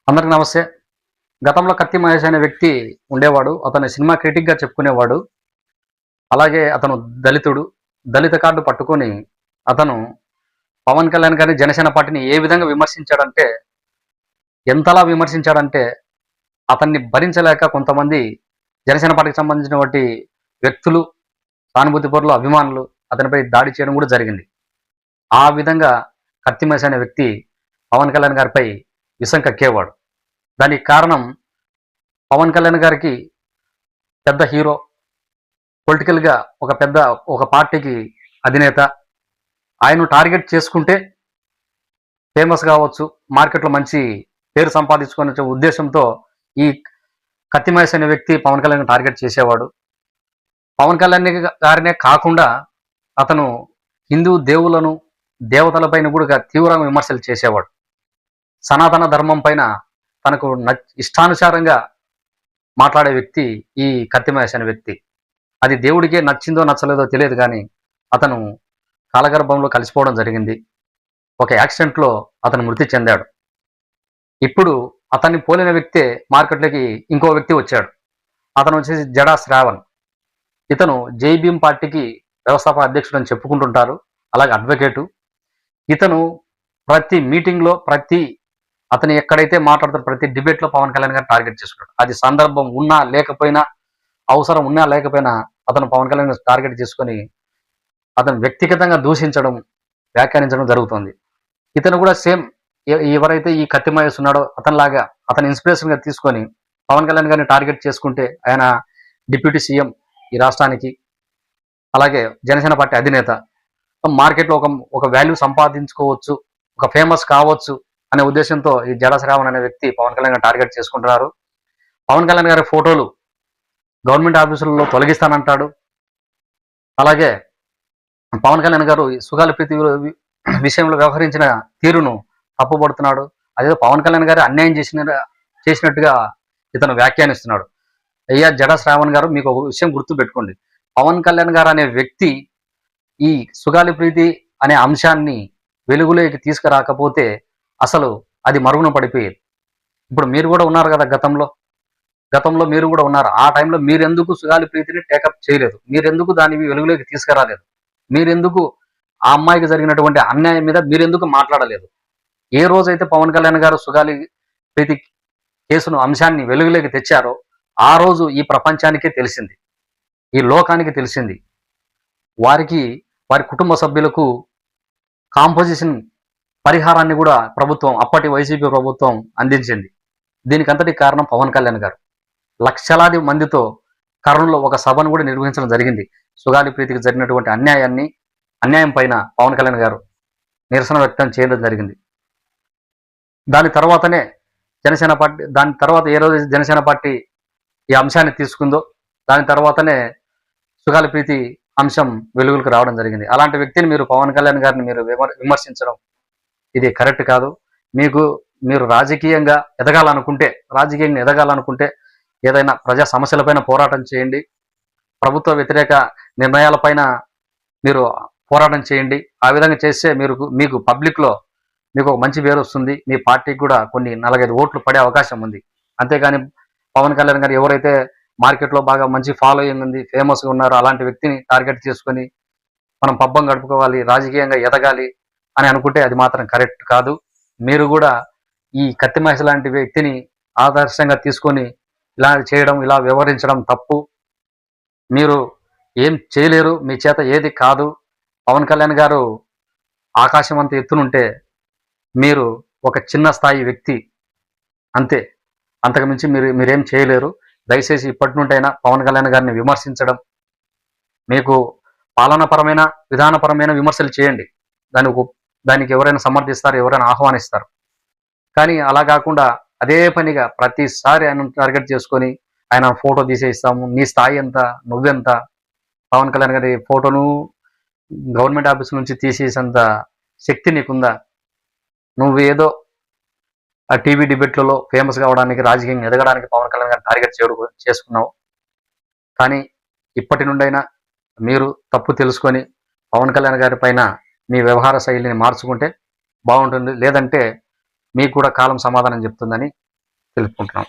అందరికి నమస్తే. గతంలో 'కత్తి మహేష్' అనే వ్యక్తి ఉండేవాడు. అతను సినిమా క్రిటిక్‌గా చెప్పుకునేవాడు. అలాగే అతను దళితుడు. దళిత కార్డ్ పట్టుకొని అతను పవన్ కళ్యాణ్ గారిని, జనసేన పార్టీని ఏ విధంగా విమర్శించాడంటే, ఎంతలా విమర్శించాడంటే, అతన్ని భరించలేక కొంతమంది జనసేన పార్టీకి సంబంధించినటువంటి వ్యక్తులు, సానుభూతి పరులు, అభిమానులు అతనిపై దాడి చేయడం కూడా జరిగింది. ఆ విధంగా 'కత్తి మహేష్' అనే వ్యక్తి పవన్ కళ్యాణ్ గారిపై విషం కక్కేవాడు. దానికి కారణం పవన్ కళ్యాణ్ గారికి పెద్ద హీరో, పొలిటికల్‌గా ఒక పార్టీకి అధినేత. ఆయన్ను టార్గెట్ చేసుకుంటే ఫేమస్ కావచ్చు, మార్కెట్‌లో మంచి పేరు సంపాదించుకునే ఉద్దేశంతో ఈ 'కత్తి మహేష్' అనే వ్యక్తి పవన్ కళ్యాణ్‌ని టార్గెట్ చేసేవాడు. పవన్ కళ్యాణ్ గారినే కాకుండా అతను హిందూ దేవులను, దేవతలపైన కూడా తీవ్రంగా విమర్శలు చేసేవాడు. సనాతన ధర్మం పైన తనకు ఇష్టానుసారంగా మాట్లాడే వ్యక్తి ఈ 'కత్తి మహేష్' అనే వ్యక్తి. అది దేవుడికే నచ్చిందో నచ్చలేదో తెలియదు గానీ, అతను కాలగర్భంలో కలిసిపోవడం జరిగింది. ఒక యాక్సిడెంట్‌లో అతను మృతి చెందాడు. ఇప్పుడు అతన్ని పోలిన వ్యక్తే మార్కెట్‌లోకి ఇంకో వ్యక్తి వచ్చాడు. అతను వచ్చేసి జడా శ్రావణ్. ఇతను జై భీమ్ పార్టీకి వ్యవస్థాపక అధ్యక్షుడని చెప్పుకుంటుంటారు. అలాగే అడ్వకేటు. ఇతను ప్రతి మీటింగ్‌లో, అతను ఎక్కడైతే మాట్లాడతాడో ప్రతి డిబేట్‌లో పవన్ కళ్యాణ్ గారిని టార్గెట్ చేసుకుంటాడు. అది సందర్భం ఉన్నా లేకపోయినా, అవసరం ఉన్నా లేకపోయినా అతను పవన్ కళ్యాణ్ గారిని టార్గెట్ చేసుకొని అతను వ్యక్తిగతంగా దూషించడం, వ్యాఖ్యానించడం జరుగుతుంది. ఇతను కూడా సేమ్ ఎవరైతే ఈ 'కత్తి మహేష్' ఉన్నాడో అతనిలాగా అతని ఇన్స్పిరేషన్‌గా తీసుకొని పవన్ కళ్యాణ్ గారిని టార్గెట్ చేసుకుంటే ఆయన డిప్యూటీ సీఎం ఈ రాష్ట్రానికి, అలాగే జనసేన పార్టీ అధినేత. మార్కెట్‌లో ఒక వాల్యూ సంపాదించుకోవచ్చు, ఒక ఫేమస్ కావచ్చు అనే ఉద్దేశంతో ఈ జడా శ్రావణ్ అనే వ్యక్తి పవన్ కళ్యాణ్ గారిని టార్గెట్ చేసుకుంటున్నారు. పవన్ కళ్యాణ్ గారి ఫోటోలు గవర్నమెంట్ ఆఫీసులలో తొలగిస్తానంటాడు. అలాగే పవన్ కళ్యాణ్ గారు ఈ సుగాలి ప్రీతి విషయంలో వ్యవహరించిన తీరును తప్పుపడుతున్నాడు. అదేదో పవన్ కళ్యాణ్ గారు అన్యాయం చేసినట్టుగా ఇతను వ్యాఖ్యానిస్తున్నాడు. అయ్యా జడా శ్రావణ్ గారు, మీకు ఒక విషయం గుర్తు పెట్టుకోండి. పవన్ కళ్యాణ్ గారు అనే వ్యక్తి ఈ సుగాలి ప్రీతి అనే అంశాన్ని వెలుగులోకి తీసుకురాకపోతే అసలు అది మరుగున పడిపోయేది. ఇప్పుడు మీరు కూడా ఉన్నారు కదా గతంలో మీరు కూడా ఉన్నారు. ఆ టైంలో మీరెందుకు సుగాలి ప్రీతిని టేకప్ చేయలేదు? మీరెందుకు దాన్ని వెలుగులోకి తీసుకురాలేదు? మీరెందుకు ఆ అమ్మాయికి జరిగినటువంటి అన్యాయం మీద మీరెందుకు మాట్లాడలేదు? ఏ రోజైతే పవన్ కళ్యాణ్ గారు సుగాలి ప్రీతి కేసును, అంశాన్ని వెలుగులోకి తెచ్చారో ఆ రోజు ఈ ప్రపంచానికే తెలిసింది, ఈ లోకానికి తెలిసింది. వారి కుటుంబ సభ్యులకు కాంపోజిషన్ పరిహారాన్ని కూడా అప్పటి వైసీపీ ప్రభుత్వం అందించింది. దీనికంతటి కారణం పవన్ కళ్యాణ్ గారు. లక్షలాది మందితో కర్నూలులో ఒక సభను కూడా నిర్వహించడం జరిగింది. సుగాలి ప్రీతికి జరిగినటువంటి అన్యాయం పైన పవన్ కళ్యాణ్ గారు నిరసన వ్యక్తం చేయడం జరిగింది. దాని తర్వాత ఏ రోజు జనసేన పార్టీ ఈ అంశాన్ని తీసుకుందో దాని తర్వాతనే సుగాలి ప్రీతి అంశం వెలుగులకు రావడం జరిగింది. అలాంటి వ్యక్తిని మీరు, పవన్ కళ్యాణ్ గారిని మీరు విమర్శించడం ఇది కరెక్ట్ కాదు. మీరు రాజకీయంగా ఎదగాలనుకుంటే ఏదైనా ప్రజా సమస్యలపైన పోరాటం చేయండి. ప్రభుత్వ వ్యతిరేక నిర్ణయాలపైన మీరు పోరాటం చేయండి. ఆ విధంగా చేస్తే మీకు పబ్లిక్‌లో మీకు ఒక మంచి పేరు వస్తుంది. మీ పార్టీకి కూడా కొన్ని 4, 5 ఓట్లు పడే అవకాశం ఉంది. అంతేగాని పవన్ కళ్యాణ్ గారు ఎవరైతే మార్కెట్‌లో బాగా మంచి ఫాలోయింగ్ ఉంది, ఫేమస్‌గా ఉన్నారో అలాంటి వ్యక్తిని టార్గెట్ చేసుకొని మనం పబ్బం గడుపుకోవాలి, రాజకీయంగా ఎదగాలి అని అనుకుంటే అది మాత్రం కరెక్ట్ కాదు. మీరు కూడా ఈ 'కత్తి మహేష్' లాంటి వ్యక్తిని ఆదర్శంగా తీసుకొని ఇలా చేయడం, ఇలా వ్యవహరించడం తప్పు. మీరు ఏం చేయలేరు, మీ చేత ఏది కాదు. పవన్ కళ్యాణ్ గారు ఆకాశం అంత ఎత్తునుంటే మీరు ఒక చిన్న స్థాయి వ్యక్తి అంతే. అంతకు మించి మీరేం చేయలేరు. దయచేసి ఇప్పటి నుండైనా పవన్ కళ్యాణ్ గారిని విమర్శించడం, మీకు పాలనాపరమైన, విధానపరమైన విమర్శలు చేయండి. దానికి ఎవరైనా సమర్థిస్తారు, ఎవరైనా ఆహ్వానిస్తారు. కానీ అలా కాకుండా అదే పనిగా ప్రతిసారి ఆయనను టార్గెట్ చేసుకొని ఆయన ఫోటో తీసేస్తాము, నీ స్థాయి ఎంత, నువ్వెంత, పవన్ కళ్యాణ్ గారి ఫోటోను గవర్నమెంట్ ఆఫీస్ నుంచి తీసేసేంత శక్తి నీకుందా? నువ్వేదో ఆ టీవీ డిబేట్లలో ఫేమస్ కావడానికి, రాజకీయంగా ఎదగడానికి పవన్ కళ్యాణ్ గారిని టార్గెట్ చేసుకున్నావు. కానీ ఇప్పటి నుండైనా మీరు తప్పు తెలుసుకొని పవన్ కళ్యాణ్ గారి పైన మీ వ్యవహార శైలిని మార్చుకుంటే బాగుంటుంది. లేదంటే మీకు కూడా కాలం సమాధానం చెప్తుందని తెలుపుకుంటున్నాం.